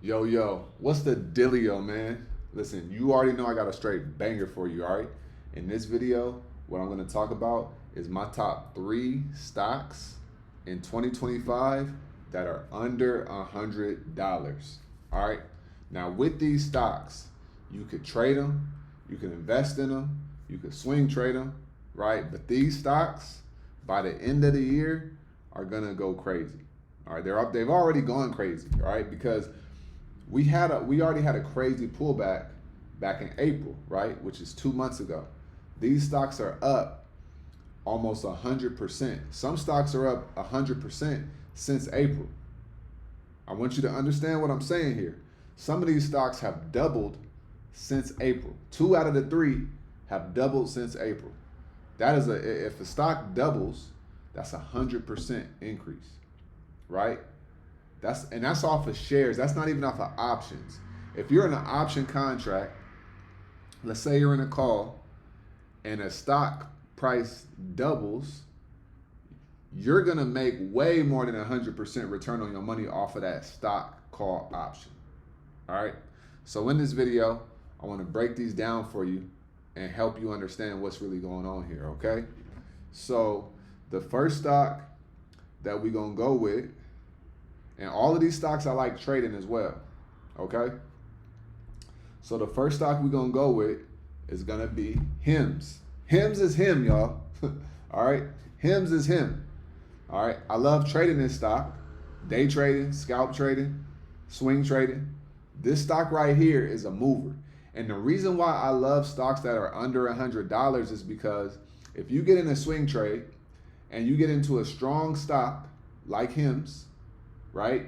Yo, what's the dealio, man? Listen, you already know I got a straight banger for you, all right? In this video, what I'm going to talk about is my top three stocks in 2025 that are under $100. All right? Now, with these stocks, you could trade them, you can invest in them, you could swing trade them, right? But these stocks, by the end of the year, are going to go crazy. All right, they've already gone crazy, all right? Because we already had a crazy pullback back in April, right? Which is 2 months ago. These stocks are up almost 100%. Some stocks are up 100% since April. I want you to understand what I'm saying here. Some of these stocks have doubled since April. Two out of the three have doubled since April. That is if a stock doubles, that's 100% increase, right? That's off of shares. That's not even off of options. If you're in an option contract, let's say you're in a call and a stock price doubles, you're gonna make way more than 100% return on your money off of that stock call option. All right. So in this video, I want to break these down for you and help you understand what's really going on here. Okay. So the first stock that we're gonna go with, and all of these stocks I like trading as well, okay? So the first stock we're going to go with is going to be HIMS. HIMS is him, y'all. All right? HIMS is him. All right? I love trading this stock. Day trading, scalp trading, swing trading. This stock right here is a mover. And the reason why I love stocks that are under $100 is because if you get in a swing trade and you get into a strong stock like HIMS, right?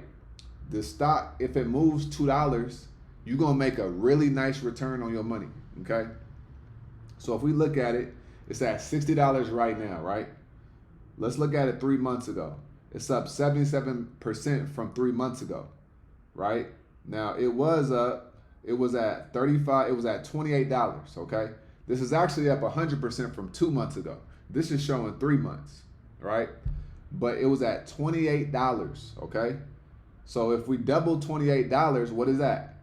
The stock, if it moves $2, you're going to make a really nice return on your money, okay? So if we look at it, it's at $60 right now, right? Let's look at it 3 months ago. It's up 77% from 3 months ago, right? Now it was at 35, it was at $28, okay? This is actually up 100% from 2 months ago. This is showing 3 months, right? But it was at $28, okay? So if we double $28, what is that?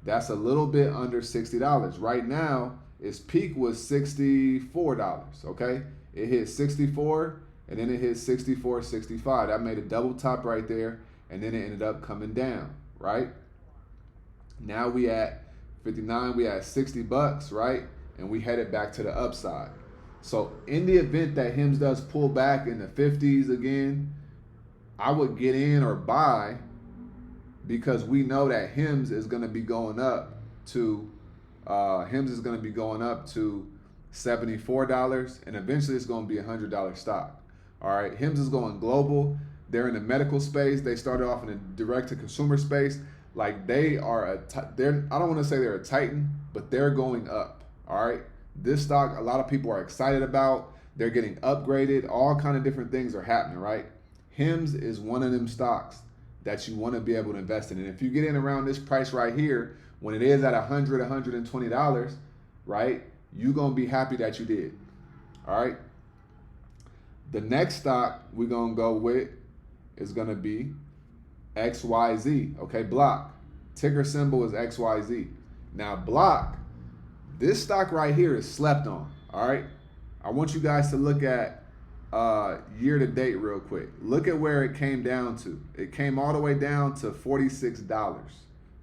That's a little bit under $60. Right now, its peak was $64, okay? It hit 64, and then it hit 64, 65. That made a double top right there, and then it ended up coming down, right? Now we at 59, we at $60, right? And we headed back to the upside. So in the event that HIMS does pull back in the 50s again, I would get in or buy because we know that HIMS is going to be going up to $74, and eventually it's going to be $100 stock. All right, HIMS is going global. They're in the medical space. They started off in the direct to consumer space. Like they are they're, I don't want to say they're a titan, but they're going up. All right. This stock, a lot of people are excited about. They're getting upgraded. All kind of different things are happening, right? HIMS is one of them stocks that you want to be able to invest in. And if you get in around this price right here, when it is at $100, $120, right, you're going to be happy that you did. All right? The next stock we're going to go with is going to be XYZ, okay? Block. Ticker symbol is XYZ. Now, Block, this stock right here is slept on, all right? I want you guys to look at year to date real quick. Look at where it came down to. It came all the way down to $46,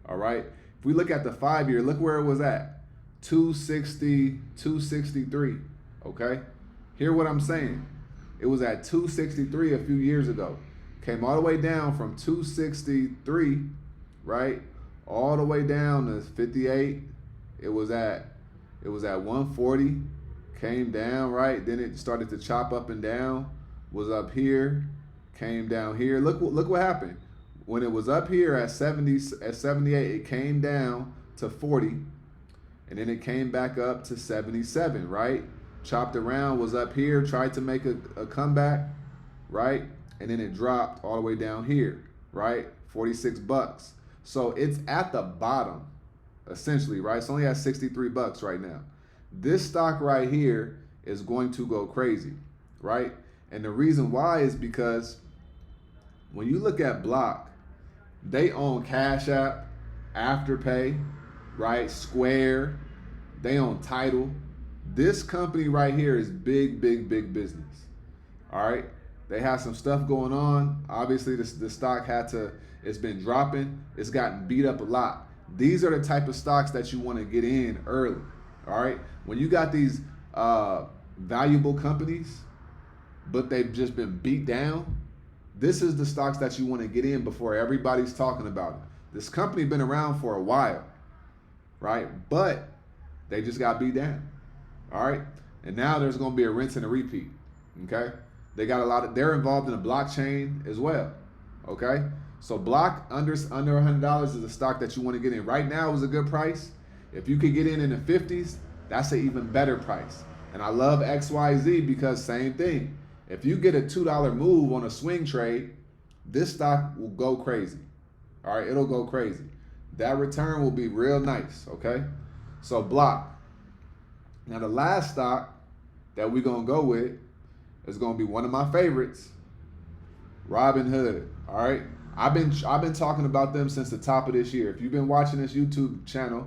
all right? If we look at the 5 year, look where it was at, 260, 263, okay? Hear what I'm saying. It was at 263 a few years ago. Came all the way down from 263, right? All the way down to 58. It was at 140, came down, right? Then it started to chop up and down, was up here, came down here. Look what happened. When it was up here at 78, it came down to 40, and then it came back up to 77, right? Chopped around, was up here, tried to make a comeback, right? And then it dropped all the way down here, right? $46. So it's at the bottom, essentially, right? It's only at $63 right now. This stock right here is going to go crazy, right? And the reason why is because when you look at Block, they own Cash App, Afterpay, right? Square, they own Title. This company right here is big, big, big business. All right. They have some stuff going on. Obviously, the stock it's been dropping. It's gotten beat up a lot. These are the type of stocks that you want to get in early. All right. When you got these valuable companies, but they've just been beat down, this is the stocks that you want to get in before everybody's talking about it. This company been around for a while, right? But they just got beat down. All right. And now there's going to be a rinse and a repeat. Okay. They're involved in a blockchain as well. Okay. So block under $100 is a stock that you want to get in. Right now is a good price. If you could get in the 50s, that's an even better price. And I love XYZ because same thing. If you get a $2 move on a swing trade, this stock will go crazy. All right. It'll go crazy. That return will be real nice. Okay. So block. Now the last stock that we're going to go with is going to be one of my favorites, Robinhood. All right. I've been talking about them since the top of this year. If you've been watching this YouTube channel,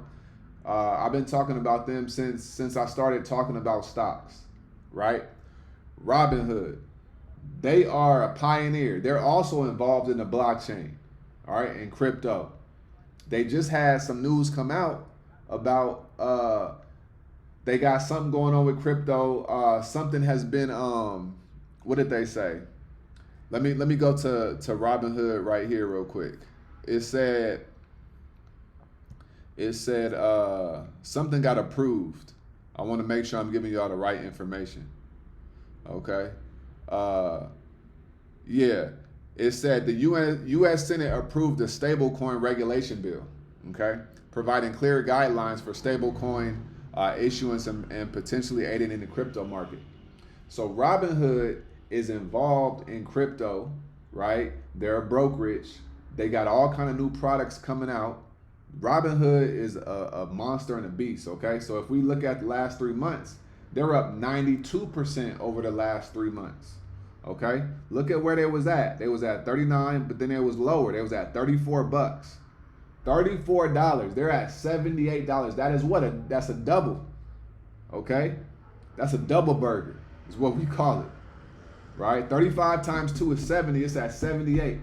I've been talking about them since I started talking about stocks, right? Robinhood, they are a pioneer. They're also involved in the blockchain, all right, and crypto. They just had some news come out about they got something going on with crypto. Something has been what did they say? Let me go to Robinhood right here real quick. It said something got approved. I want to make sure I'm giving y'all the right information. Okay. Yeah. It said the U.S. Senate approved the stablecoin regulation bill. Okay. Providing clear guidelines for stablecoin issuance and potentially aiding in the crypto market. So Robinhood is involved in crypto, right? They're a brokerage. They got all kind of new products coming out. Robinhood is a monster and a beast, okay? So if we look at the last 3 months, they're up 92% over the last 3 months, okay? Look at where they was at. They was at 39, but then it was lower. They was at 34 bucks. $34. They're at $78. That is that's a double, okay? That's a double burger is what we call it, right? 35 times 2 is 70. It's at 78.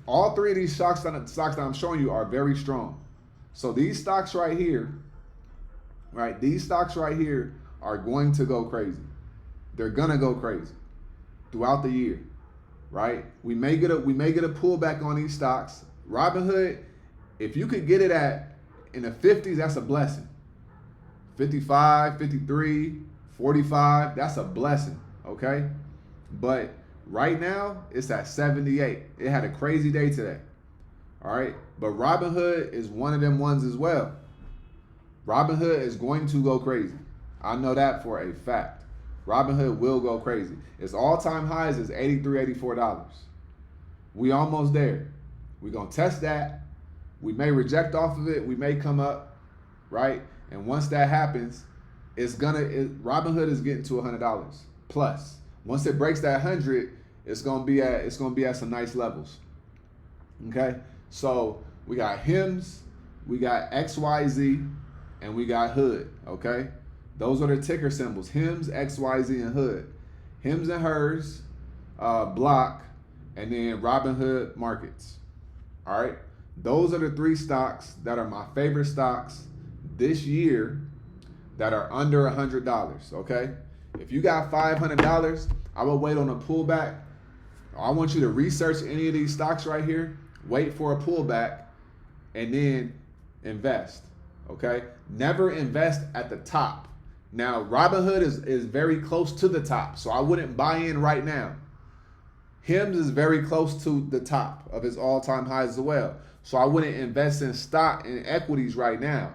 All three of these stocks that I'm showing you are very strong. So these stocks right here, right? These stocks right here are going to go crazy. They're gonna go crazy throughout the year, right? We may get a pullback on these stocks. Robinhood, if you could get it in the 50s, that's a blessing. 55, 53, 45, that's a blessing, okay? But right now, it's at 78. It had a crazy day today, all right? But Robinhood is one of them ones as well. Robinhood is going to go crazy. I know that for a fact. Robinhood will go crazy. Its all-time highs is $83, $84. We almost there. We're going to test that. We may reject off of it. We may come up, right? And once that happens, Robinhood is getting to $100 plus. Once it breaks that 100, it's gonna be at some nice levels. Okay, so we got HIMS, we got XYZ, and we got Hood. Okay, those are the ticker symbols: HIMS, XYZ, and Hood. HIMS and Hers, Block, and then Robinhood Markets. All right, those are the three stocks that are my favorite stocks this year that are under $100. Okay, if you got $500, I will wait on a pullback. I want you to research any of these stocks right here, wait for a pullback, and then invest, okay? Never invest at the top. Now, Robinhood is very close to the top, so I wouldn't buy in right now. HIMS is very close to the top of its all-time highs as well, so I wouldn't invest in stock and equities right now.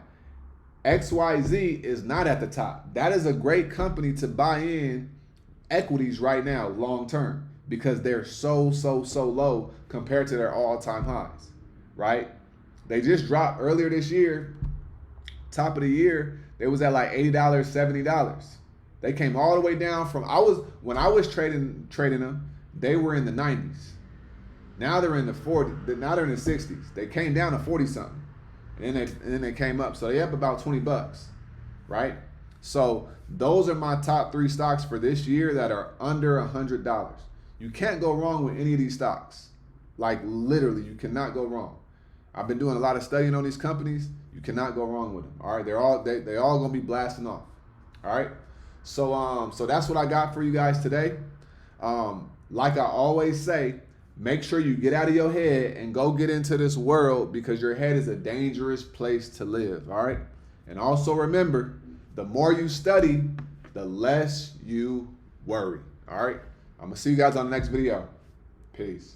XYZ is not at the top. That is a great company to buy in equities right now, long term, because they're so low compared to their all-time highs, right? They just dropped earlier this year, top of the year, they was at like $80, $70. They came all the way down from when I was trading them, they were in the 90s. Now they're in the 40. Now they're in the 60s. They came down to 40 something, and then they came up. So they up about $20, right? So those are my top 3 stocks for this year that are under $100. You can't go wrong with any of these stocks. Like literally, you cannot go wrong. I've been doing a lot of studying on these companies. You cannot go wrong with them. All right, they all gonna be blasting off. All right, so that's what I got for you guys today. Like I always say, make sure you get out of your head and go get into this world, because your head is a dangerous place to live. All right, and also remember, the more you study, the less you worry. All right, I'm gonna see you guys on the next video. Peace.